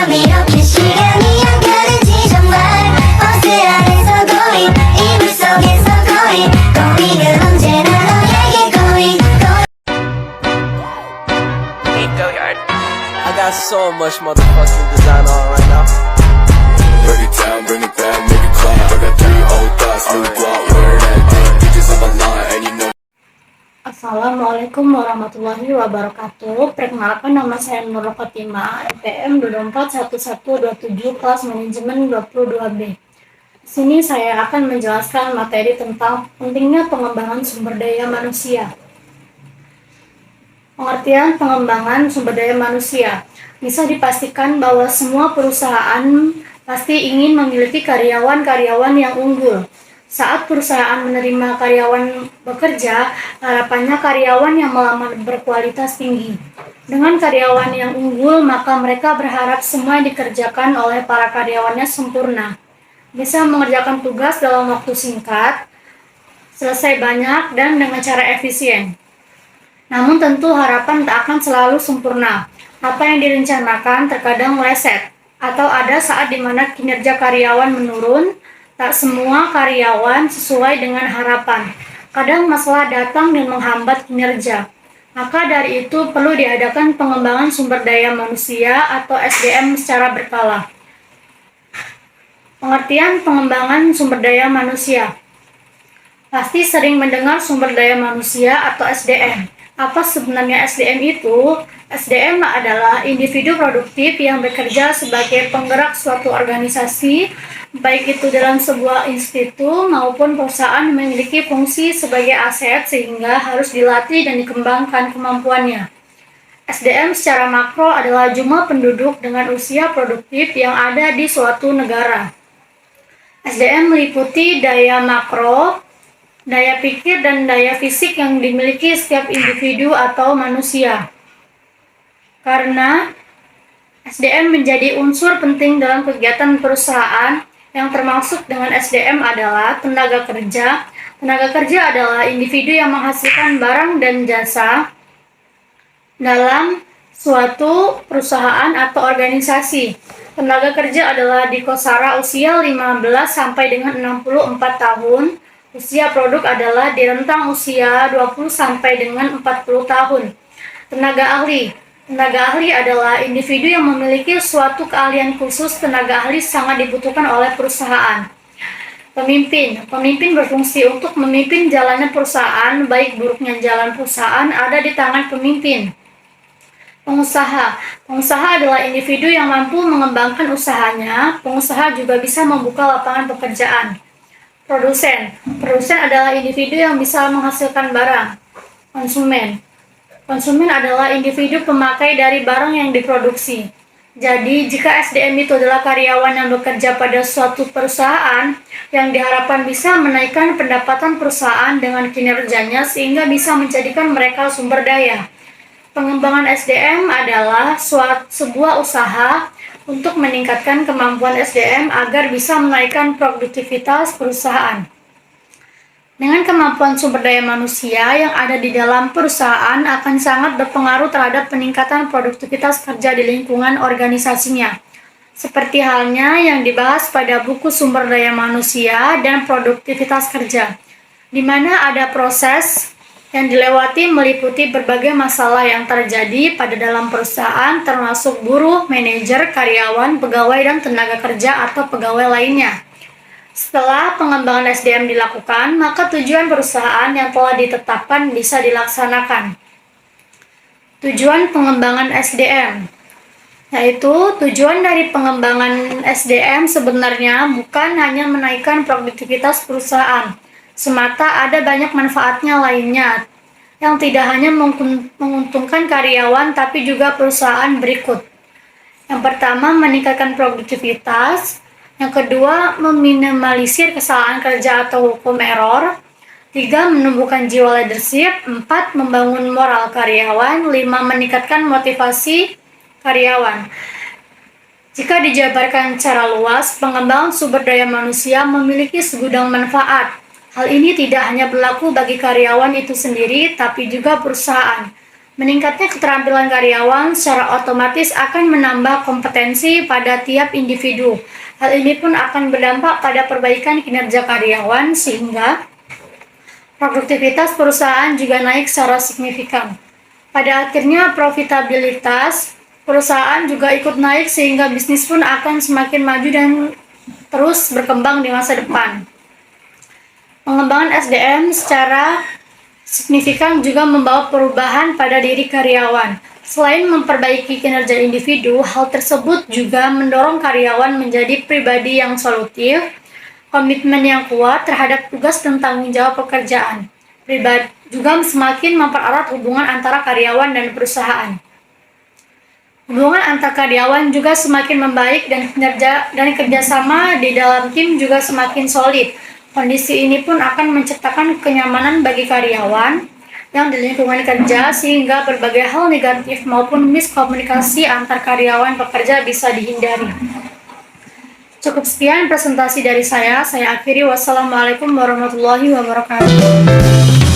이렇게 시간이 안 가는지 정말 어제 안에서 going 이불 속에서 going 언제나 너에게 going Go yard. I got so much motherfucking design on right now. Break it down, bring it back, make it clap. I got 3 old thoughts, new guap, where that thing. Bitches on my line, and you know. Assalamualaikum warahmatullahi wabarakatuh. Perkenalkan, nama saya Nur Fatima, LPM 241127, kelas manajemen 22B. Di sini saya akan menjelaskan materi tentang pentingnya pengembangan sumber daya manusia. Pengertian pengembangan sumber daya manusia. Bisa dipastikan bahwa semua perusahaan pasti ingin memiliki karyawan-karyawan yang unggul. Saat perusahaan menerima karyawan bekerja, harapannya karyawan yang melamar berkualitas tinggi. Dengan karyawan yang unggul, maka mereka berharap semua yang dikerjakan oleh para karyawannya sempurna. Bisa mengerjakan tugas dalam waktu singkat, selesai banyak, dan dengan cara efisien. Namun tentu harapan tak akan selalu sempurna. Apa yang direncanakan terkadang meleset, atau ada saat di mana kinerja karyawan menurun. Tak semua karyawan sesuai dengan harapan. Kadang masalah datang dan menghambat kinerja. Maka dari itu perlu diadakan pengembangan sumber daya manusia atau SDM secara berkala. Pengertian pengembangan sumber daya manusia. Pasti sering mendengar sumber daya manusia atau SDM. Apa sebenarnya SDM itu? SDM adalah individu produktif yang bekerja sebagai penggerak suatu organisasi, baik itu dalam sebuah institut maupun perusahaan memiliki fungsi sebagai aset sehingga harus dilatih dan dikembangkan kemampuannya. SDM secara makro adalah jumlah penduduk dengan usia produktif yang ada di suatu negara. SDM meliputi daya makro, daya pikir, dan daya fisik yang dimiliki setiap individu atau manusia. Karena SDM menjadi unsur penting dalam kegiatan perusahaan, yang termasuk dengan SDM adalah tenaga kerja. Tenaga kerja adalah individu yang menghasilkan barang dan jasa dalam suatu perusahaan atau organisasi. Tenaga kerja adalah di kosara usia 15 sampai dengan 64 tahun. Usia produk adalah di rentang usia 20 sampai dengan 40 tahun. Tenaga ahli. Tenaga ahli adalah individu yang memiliki suatu keahlian khusus. Tenaga ahli sangat dibutuhkan oleh perusahaan. Pemimpin. Pemimpin berfungsi untuk memimpin jalannya perusahaan, baik buruknya jalan perusahaan ada di tangan pemimpin. Pengusaha. Pengusaha adalah individu yang mampu mengembangkan usahanya. Pengusaha juga bisa membuka lapangan pekerjaan. Produsen. Produsen adalah individu yang bisa menghasilkan barang. Konsumen. Konsumen adalah individu pemakai dari barang yang diproduksi. Jadi, jika SDM itu adalah karyawan yang bekerja pada suatu perusahaan, yang diharapkan bisa menaikkan pendapatan perusahaan dengan kinerjanya sehingga bisa menjadikan mereka sumber daya. Pengembangan SDM adalah sebuah usaha untuk meningkatkan kemampuan SDM agar bisa menaikkan produktivitas perusahaan. Dengan kemampuan sumber daya manusia yang ada di dalam perusahaan akan sangat berpengaruh terhadap peningkatan produktivitas kerja di lingkungan organisasinya. Seperti halnya yang dibahas pada buku Sumber Daya Manusia dan Produktivitas Kerja, di mana ada proses yang dilewati meliputi berbagai masalah yang terjadi pada dalam perusahaan termasuk buruh, manajer, karyawan, pegawai, dan tenaga kerja atau pegawai lainnya. Setelah pengembangan SDM dilakukan, maka tujuan perusahaan yang telah ditetapkan bisa dilaksanakan. Tujuan pengembangan SDM, yaitu tujuan dari pengembangan SDM sebenarnya bukan hanya menaikkan produktivitas perusahaan, semata ada banyak manfaatnya lainnya yang tidak hanya menguntungkan karyawan tapi juga perusahaan berikut. Yang pertama, meningkatkan produktivitas. Yang kedua, meminimalisir kesalahan kerja atau hukum error. 3. Menumbuhkan jiwa leadership. 4. Membangun moral karyawan. 5. Meningkatkan motivasi karyawan. Jika dijabarkan secara luas, pengembangan sumber daya manusia memiliki segudang manfaat. Hal ini tidak hanya berlaku bagi karyawan itu sendiri, tapi juga perusahaan. Meningkatnya keterampilan karyawan secara otomatis akan menambah kompetensi pada tiap individu. Hal ini pun akan berdampak pada perbaikan kinerja karyawan sehingga produktivitas perusahaan juga naik secara signifikan. Pada akhirnya profitabilitas perusahaan juga ikut naik sehingga bisnis pun akan semakin maju dan terus berkembang di masa depan. Pengembangan SDM secara signifikan juga membawa perubahan pada diri karyawan. Selain memperbaiki kinerja individu, hal tersebut juga mendorong karyawan menjadi pribadi yang solutif, komitmen yang kuat terhadap tugas dan tanggung jawab pekerjaan. Pribadi juga semakin mempererat hubungan antara karyawan dan perusahaan. Hubungan antar karyawan juga semakin membaik dan kerjasama di dalam tim juga semakin solid. Kondisi ini pun akan menciptakan kenyamanan bagi karyawan yang di lingkungan kerja sehingga berbagai hal negatif maupun miskomunikasi antar karyawan pekerja bisa dihindari. Cukup sekian presentasi dari saya akhiri. Wassalamualaikum warahmatullahi wabarakatuh.